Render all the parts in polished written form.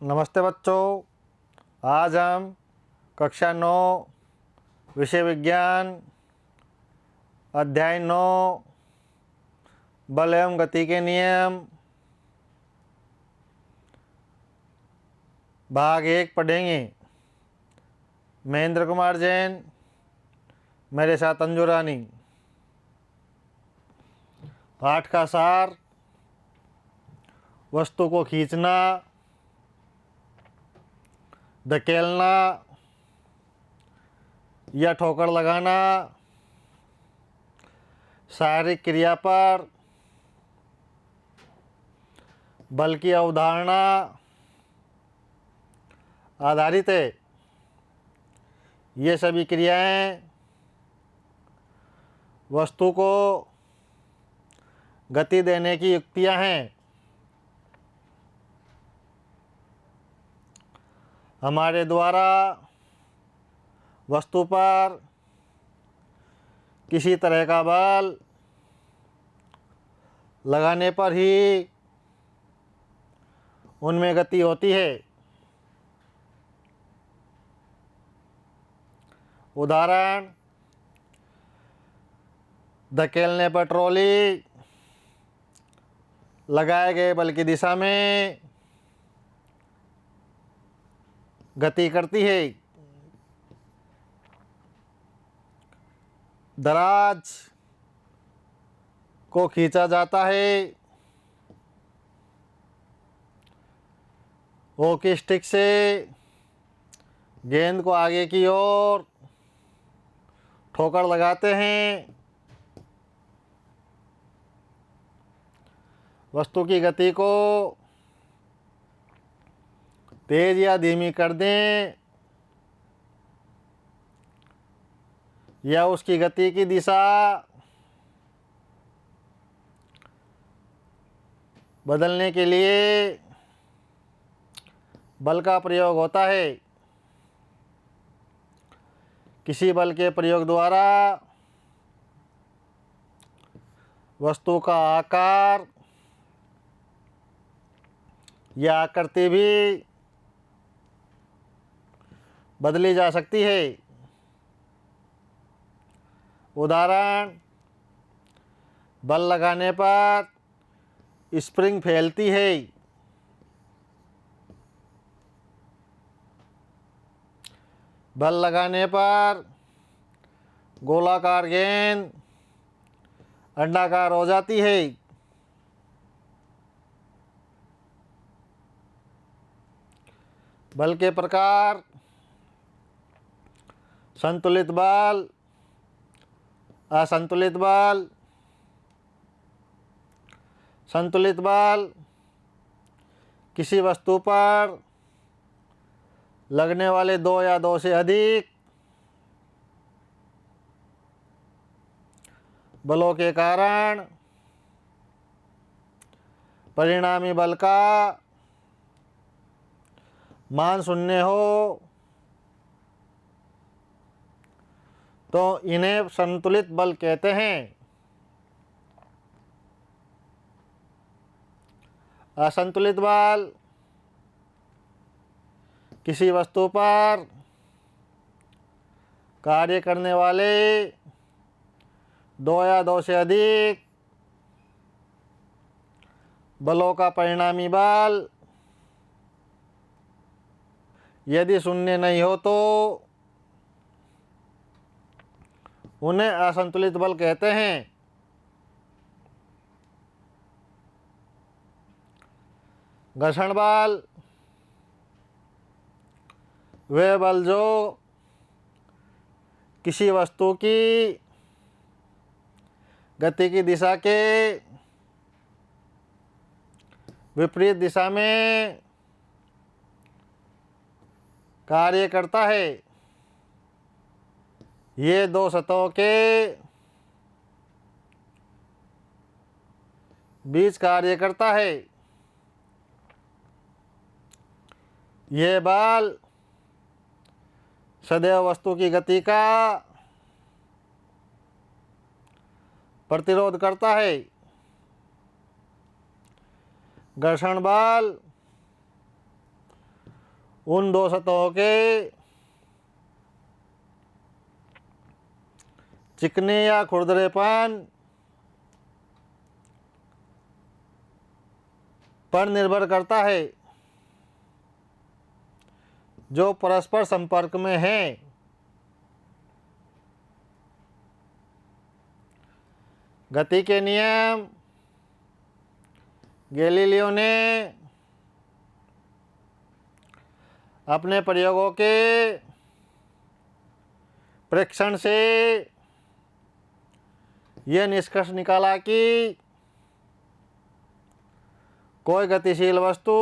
नमस्ते बच्चों। आज हम कक्षा 9 विषय विज्ञान अध्याय 9 बल एवं गति के नियम भाग 1 पढ़ेंगे। महेंद्र कुमार जैन, मेरे साथ अंजू रानी। पाठ का सार: वस्तु को खींचना, धकेलना या ठोकर लगाना, शारीरिक क्रिया पर बल की अवधारणा आधारित है। ये सभी क्रियाएं वस्तु को गति देने की युक्तियां हैं। हमारे द्वारा वस्तु पर किसी तरह का बल लगाने पर ही उनमें गति होती है। उदाहरण: धकेलने पर ट्रॉली लगाए गए बल की दिशा में गति करती है। दराज को खींचा जाता है। हॉकी स्टिक से गेंद को आगे की ओर ठोकर लगाते हैं। वस्तु की गति को तेज या धीमी कर दें या उसकी गति की दिशा बदलने के लिए बल का प्रयोग होता है। किसी बल के प्रयोग द्वारा वस्तु का आकार या आकृति भी बदली जा सकती है। उदाहरण: बल लगाने पर स्प्रिंग फैलती है। बल लगाने पर गोलाकार गेंद अंडाकार हो जाती है। बल के प्रकार: संतुलित बल, असंतुलित बल। संतुलित बल किसी वस्तु पर लगने वाले दो या दो से अधिक बलों के कारण परिणामी बल का मान शून्य हो तो इन्हें संतुलित बल कहते हैं। असंतुलित बल किसी वस्तु पर कार्य करने वाले दो या दो से अधिक बलों का परिणामी बल यदि शून्य नहीं हो तो उन्हें असंतुलित बल कहते हैं। घर्षण बल वे बल जो किसी वस्तु की गति की दिशा के विपरीत दिशा में कार्य करता है। ये दो सतहों के बीच कार्य करता है। यह बल सदैव वस्तु की गति का प्रतिरोध करता है। घर्षण बल उन दो सतहों के चिकने या खुरदरेपन पर निर्भर करता है जो परस्पर संपर्क में हैं। गति के नियम गैलीलियो ने अपने प्रयोगों के परीक्षण से यह निष्कर्ष निकाला कि कोई गतिशील वस्तु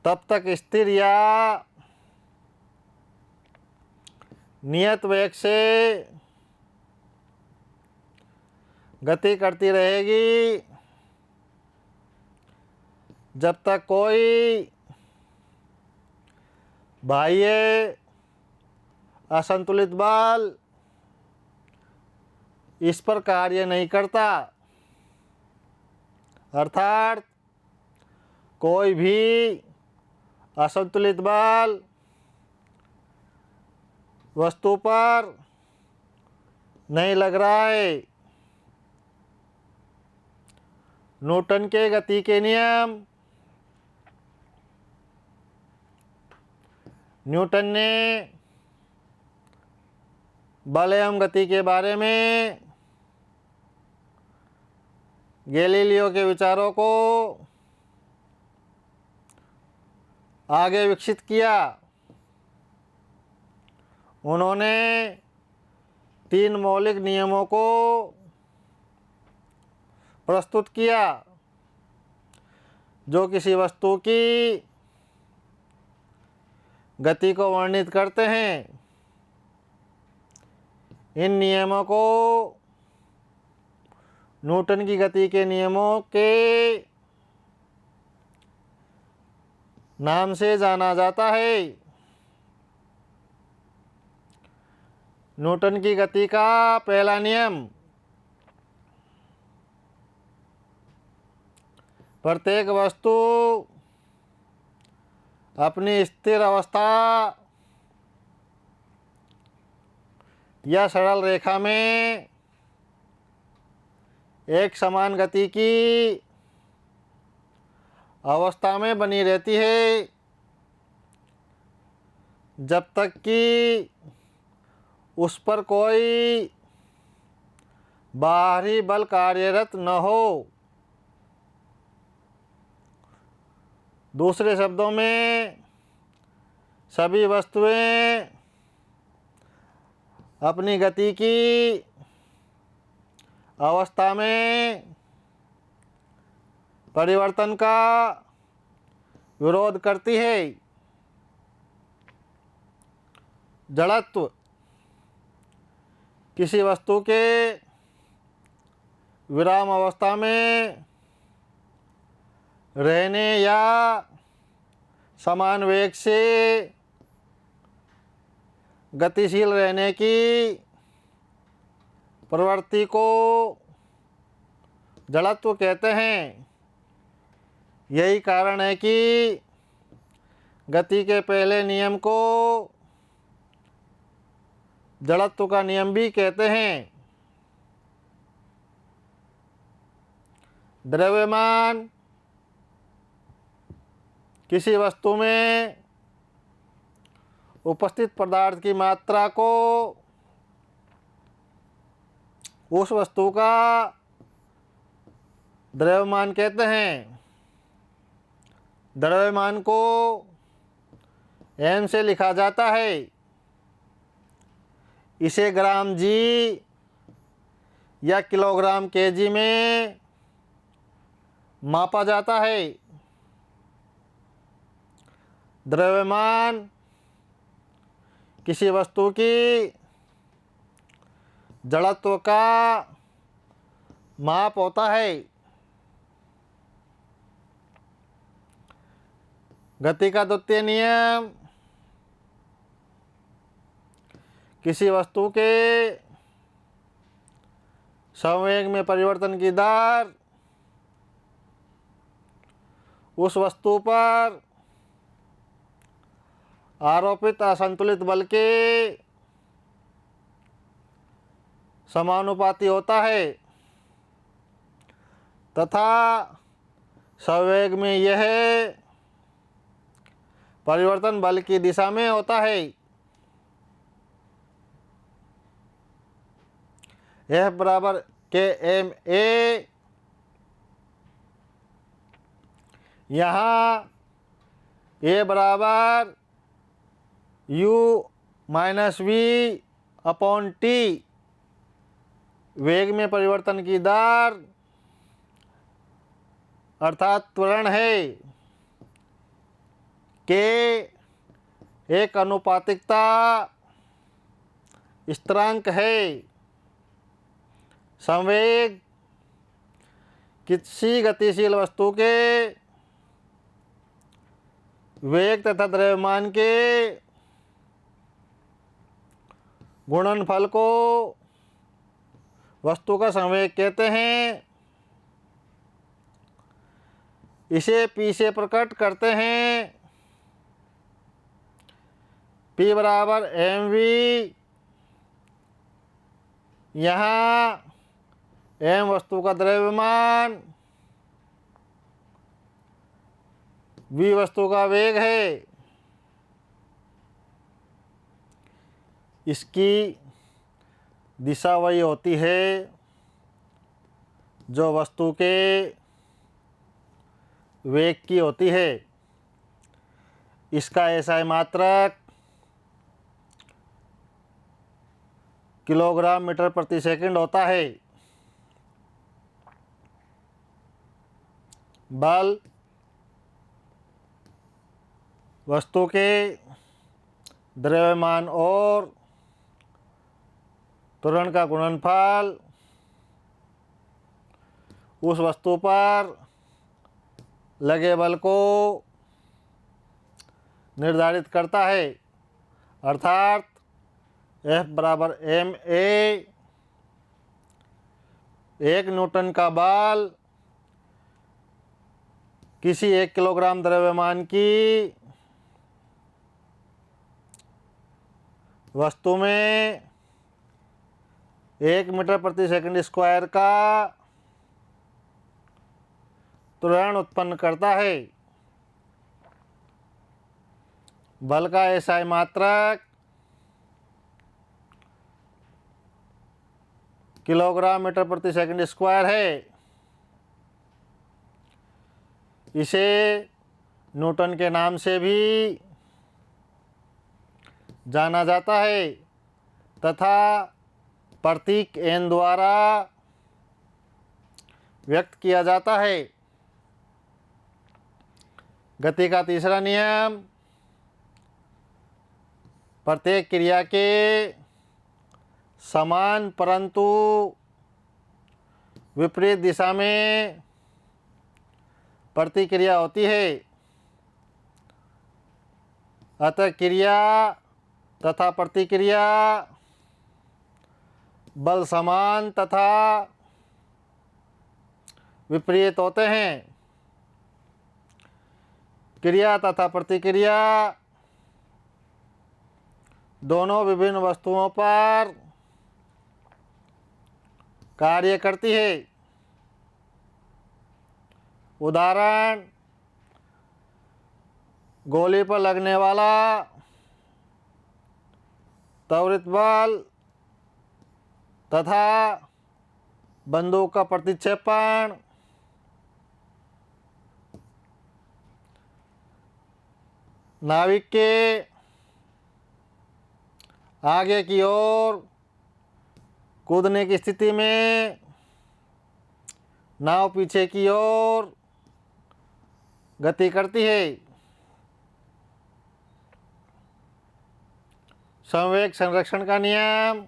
तब तक स्थिर या नियत वेग से गति करती रहेगी जब तक कोई बाह्य असंतुलित बल इस पर कार्य नहीं करता। अर्थात कोई भी असंतुलित बल वस्तु पर नहीं लग रहा है। न्यूटन के गति के नियम। न्यूटन ने बल एवं गति के बारे में गैलीलियो के विचारों को आगे विकसित किया। उन्होंने 3 मौलिक नियमों को प्रस्तुत किया जो किसी वस्तु की गति को वर्णित करते हैं। इन नियमों को न्यूटन की गति के नियमों के नाम से जाना जाता है। न्यूटन की गति का पहला नियम। प्रत्येक वस्तु अपनी स्थिर अवस्था या सरल रेखा में एक समान गति की अवस्था में बनी रहती है जब तक कि उस पर कोई बाहरी बल कार्यरत न हो। दूसरे शब्दों में सभी वस्तुएं अपनी गति की अवस्था में परिवर्तन का विरोध करती है। जड़त्व किसी वस्तु के विराम अवस्था में रहने या समान वेग से गतिशील रहने की प्रवृत्ति को जड़त्व कहते हैं। यही कारण है कि गति के पहले नियम को जड़त्व का नियम भी कहते हैं। द्रव्यमान किसी वस्तु में उपस्थित पदार्थ की मात्रा को उस वस्तु का द्रव्यमान कहते हैं। द्रव्यमान को m से लिखा जाता है। इसे ग्राम जी या किलोग्राम केजी में मापा जाता है। द्रव्यमान किसी वस्तु की जड़त्व का माप होता है। गति का द्वितीय नियम किसी वस्तु के संवेग में परिवर्तन की दर उस वस्तु पर आरोपित असंतुलित बल के समानुपाती होता है तथा संवेग में यह परिवर्तन बल की दिशा में होता है। F बराबर KMA। यहाँ A बराबर U minus V upon T वेग में परिवर्तन की दर अर्थात त्वरण है। K एक अनुपातिकता स्थिरांक है। संवेग किसी गतिशील वस्तु के वेग तथा द्रव्यमान के गुणनफल को वस्तु का संवेग कहते हैं। इसे P से प्रकट करते हैं। P बराबर mv। यहाँ m वस्तु का द्रव्यमान, v वस्तु का वेग है। इसकी दिशा वही होती है जो वस्तु के वेग की होती है। इसका SI मात्रक किलोग्राम मीटर प्रति सेकंड होता है। बल वस्तु के द्रव्यमान और त्वरण का गुणनफल उस वस्तु पर लगे बल को निर्धारित करता है। अर्थात F बराबर MA। 1 न्यूटन का बल किसी 1 किलोग्राम द्रव्यमान की वस्तु में 1 मीटर प्रति सेकंड स्क्वायर का त्वरण उत्पन्न करता है। बल का SI मात्रक किलोग्राम मीटर प्रति सेकंड स्क्वायर है। इसे न्यूटन के नाम से भी जाना जाता है तथा प्रतीक N द्वारा व्यक्त किया जाता है। गति का तीसरा नियम प्रत्येक क्रिया के समान परंतु विपरीत दिशा में प्रतिक्रिया होती है। अतः क्रिया तथा प्रतिक्रिया बल समान तथा विपरीत होते हैं। क्रिया तथा प्रतिक्रिया दोनों विभिन्न वस्तुओं पर कार्य करती है। उदाहरण, गोली पर लगने वाला त्वरित बल तथा बंदूक का प्रतिक्षेपण नाविक के आगे की ओर कूदने की स्थिति में नाव पीछे की ओर गति करती है। संवेग संरक्षण का नियम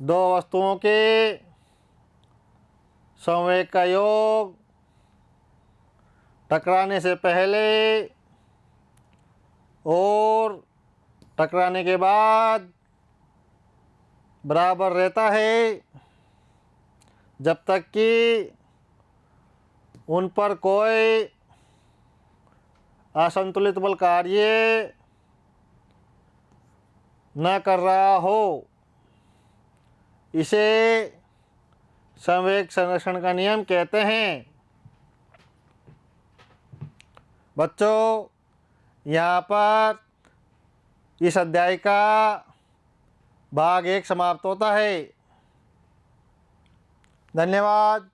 दो वस्तुओं के संवेग का योग टकराने से पहले और टकराने के बाद बराबर रहता है जब तक कि उन पर कोई असंतुलित बल कार्य न कर रहा हो, इसे संवेग संरक्षण का नियम कहते हैं। बच्चों, यहाँ पर इस अध्याय का भाग 1 समाप्त होता है। धन्यवाद।